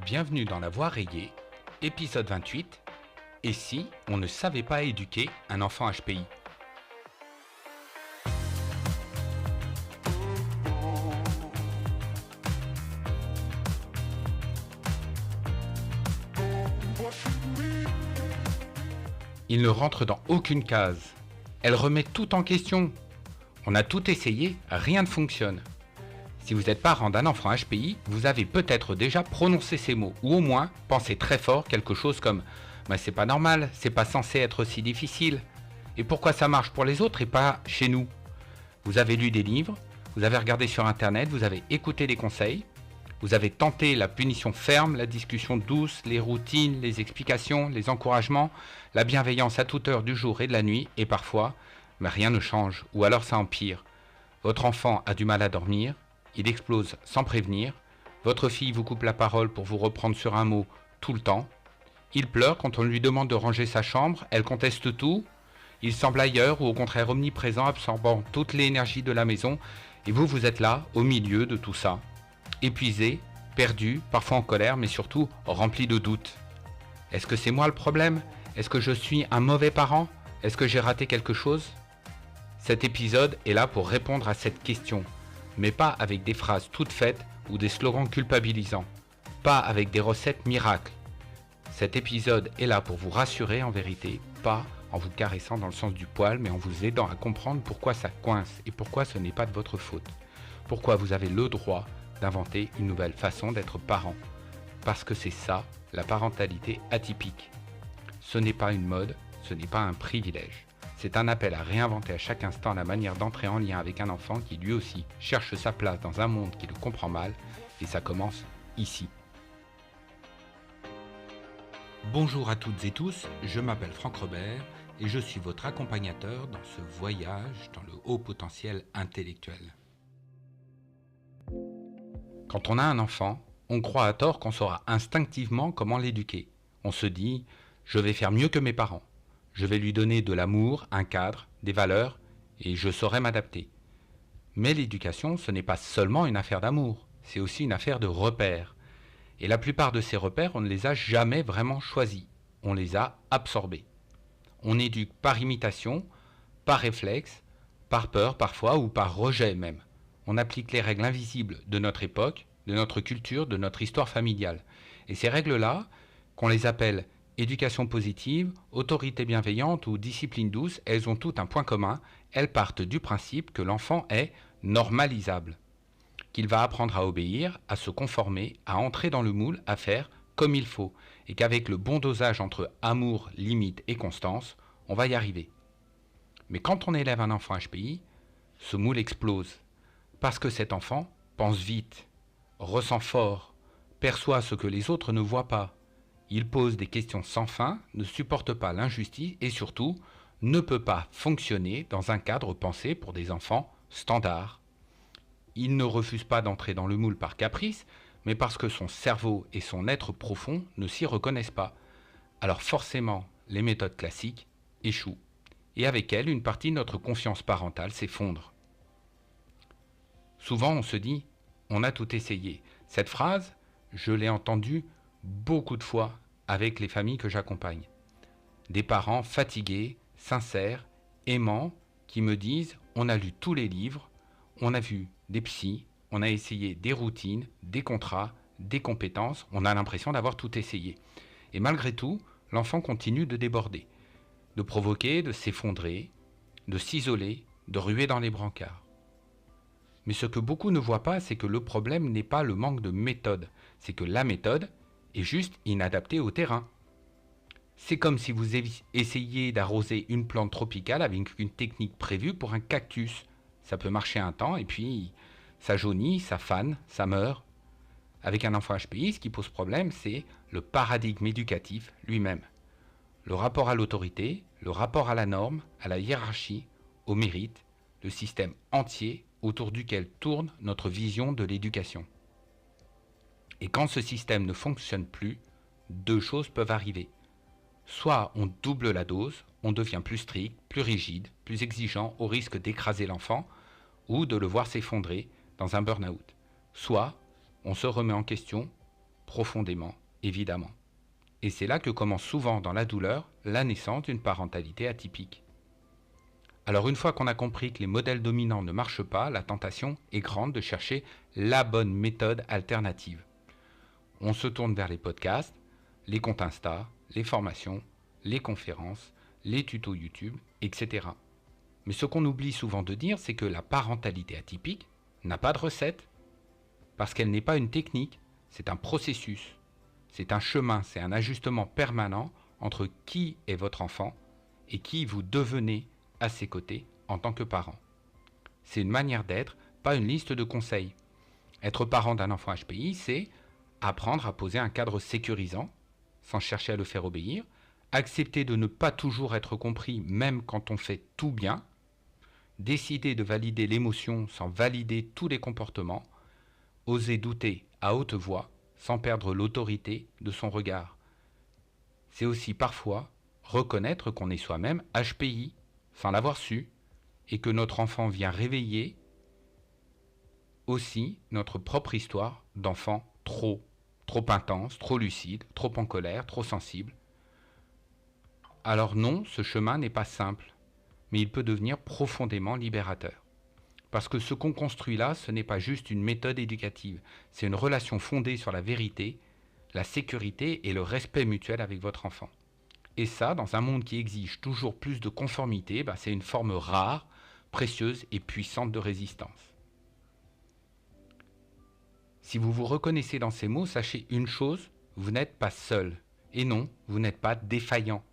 Bienvenue dans La Voix rayée, épisode 28. Et si on ne savait pas éduquer un enfant HPI? Il ne rentre dans aucune case. Elle remet tout en question. On a tout essayé, rien ne fonctionne. Si vous êtes parent d'un enfant HPI, vous avez peut-être déjà prononcé ces mots, ou au moins pensé très fort quelque chose comme « Mais c'est pas normal, c'est pas censé être si difficile. Et pourquoi ça marche pour les autres et pas chez nous ?» Vous avez lu des livres, vous avez regardé sur internet, vous avez écouté des conseils, vous avez tenté la punition ferme, la discussion douce, les routines, les explications, les encouragements, la bienveillance à toute heure du jour et de la nuit, et parfois, rien ne change, ou alors ça empire. Votre enfant a du mal à dormir, il explose sans prévenir, votre fille vous coupe la parole pour vous reprendre sur un mot tout le temps, il pleure quand on lui demande de ranger sa chambre, elle conteste tout, il semble ailleurs ou au contraire omniprésent, absorbant toute l'énergie de la maison, et vous êtes là, au milieu de tout ça, épuisé, perdu, parfois en colère, mais surtout rempli de doutes. Est-ce que c'est moi le problème? Est-ce que je suis un mauvais parent? Est-ce que j'ai raté quelque chose? Cet épisode est là pour répondre à cette question, mais pas avec des phrases toutes faites ou des slogans culpabilisants, pas avec des recettes miracles. Cet épisode est là pour vous rassurer en vérité, pas en vous caressant dans le sens du poil, mais en vous aidant à comprendre pourquoi ça coince et pourquoi ce n'est pas de votre faute. Pourquoi vous avez le droit d'inventer une nouvelle façon d'être parent. Parce que c'est ça, la parentalité atypique. Ce n'est pas une mode, ce n'est pas un privilège. C'est un appel à réinventer à chaque instant la manière d'entrer en lien avec un enfant qui lui aussi cherche sa place dans un monde qui le comprend mal, et ça commence ici. Bonjour à toutes et tous, je m'appelle Franck Robert et je suis votre accompagnateur dans ce voyage dans le haut potentiel intellectuel. Quand on a un enfant, on croit à tort qu'on saura instinctivement comment l'éduquer. On se dit « je vais faire mieux que mes parents ». Je vais lui donner de l'amour, un cadre, des valeurs, et je saurai m'adapter. Mais l'éducation, ce n'est pas seulement une affaire d'amour, c'est aussi une affaire de repères. Et la plupart de ces repères, on ne les a jamais vraiment choisis, on les a absorbés. On éduque par imitation, par réflexe, par peur parfois, ou par rejet même. On applique les règles invisibles de notre époque, de notre culture, de notre histoire familiale. Et ces règles-là, qu'on les appelle éducation positive, autorité bienveillante ou discipline douce, elles ont toutes un point commun, elles partent du principe que l'enfant est normalisable, qu'il va apprendre à obéir, à se conformer, à entrer dans le moule, à faire comme il faut, et qu'avec le bon dosage entre amour, limite et constance, on va y arriver. Mais quand on élève un enfant HPI, ce moule explose, parce que cet enfant pense vite, ressent fort, perçoit ce que les autres ne voient pas. Il pose des questions sans fin, ne supporte pas l'injustice et surtout ne peut pas fonctionner dans un cadre pensé pour des enfants standards. Il ne refuse pas d'entrer dans le moule par caprice, mais parce que son cerveau et son être profond ne s'y reconnaissent pas. Alors forcément, les méthodes classiques échouent. Et avec elles, une partie de notre confiance parentale s'effondre. Souvent, on se dit « on a tout essayé ». Cette phrase, je l'ai entendue beaucoup de fois avec les familles que j'accompagne. Des parents fatigués, sincères, aimants, qui me disent « on a lu tous les livres, on a vu des psys, on a essayé des routines, des contrats, des compétences, on a l'impression d'avoir tout essayé. Et malgré tout, l'enfant continue de déborder, de provoquer, de s'effondrer, de s'isoler, de ruer dans les brancards. » Mais ce que beaucoup ne voient pas, c'est que le problème n'est pas le manque de méthode, c'est que la méthode est juste inadaptée au terrain. C'est comme si vous essayiez d'arroser une plante tropicale avec une technique prévue pour un cactus. Ça peut marcher un temps et puis ça jaunit, ça fane, ça meurt. Avec un enfant HPI, ce qui pose problème, c'est le paradigme éducatif lui-même. Le rapport à l'autorité, le rapport à la norme, à la hiérarchie, au mérite, le système entier autour duquel tourne notre vision de l'éducation. Et quand ce système ne fonctionne plus, deux choses peuvent arriver. Soit on double la dose, on devient plus strict, plus rigide, plus exigeant au risque d'écraser l'enfant ou de le voir s'effondrer dans un burn-out. Soit on se remet en question profondément, évidemment. Et c'est là que commence souvent dans la douleur la naissance d'une parentalité atypique. Alors une fois qu'on a compris que les modèles dominants ne marchent pas, la tentation est grande de chercher la bonne méthode alternative. On se tourne vers les podcasts, les comptes Insta, les formations, les conférences, les tutos YouTube, etc. Mais ce qu'on oublie souvent de dire, c'est que la parentalité atypique n'a pas de recette, parce qu'elle n'est pas une technique, c'est un processus, c'est un chemin, c'est un ajustement permanent entre qui est votre enfant et qui vous devenez à ses côtés en tant que parent. C'est une manière d'être, pas une liste de conseils. Être parent d'un enfant HPI, c'est apprendre à poser un cadre sécurisant, sans chercher à le faire obéir, accepter de ne pas toujours être compris même quand on fait tout bien, décider de valider l'émotion sans valider tous les comportements, oser douter à haute voix sans perdre l'autorité de son regard. C'est aussi parfois reconnaître qu'on est soi-même HPI sans l'avoir su et que notre enfant vient réveiller aussi notre propre histoire d'enfant trop intense, trop lucide, trop en colère, trop sensible. Alors non, ce chemin n'est pas simple, mais il peut devenir profondément libérateur. Parce que ce qu'on construit là, ce n'est pas juste une méthode éducative, c'est une relation fondée sur la vérité, la sécurité et le respect mutuel avec votre enfant. Et ça, dans un monde qui exige toujours plus de conformité, c'est une forme rare, précieuse et puissante de résistance. Si vous vous reconnaissez dans ces mots, sachez une chose, vous n'êtes pas seul. Et non, vous n'êtes pas défaillant.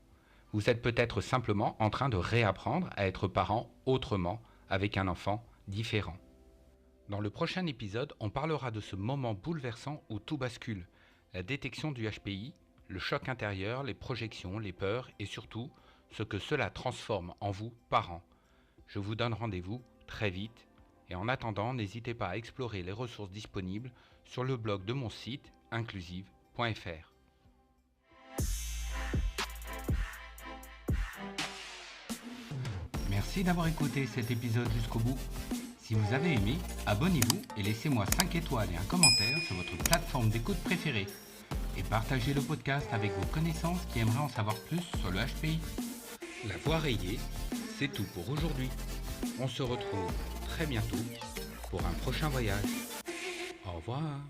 Vous êtes peut-être simplement en train de réapprendre à être parent autrement, avec un enfant différent. Dans le prochain épisode, on parlera de ce moment bouleversant où tout bascule, la détection du HPI, le choc intérieur, les projections, les peurs et surtout ce que cela transforme en vous, parents. Je vous donne rendez-vous très vite et en attendant, n'hésitez pas à explorer les ressources disponibles sur le blog de mon site inclusive.fr. Merci d'avoir écouté cet épisode jusqu'au bout. Si vous avez aimé, abonnez-vous et laissez-moi 5 étoiles et un commentaire sur votre plateforme d'écoute préférée. Et partagez le podcast avec vos connaissances qui aimeraient en savoir plus sur le HPI. La voix rayée, c'est tout pour aujourd'hui. On se retrouve très bientôt pour un prochain voyage. Au revoir.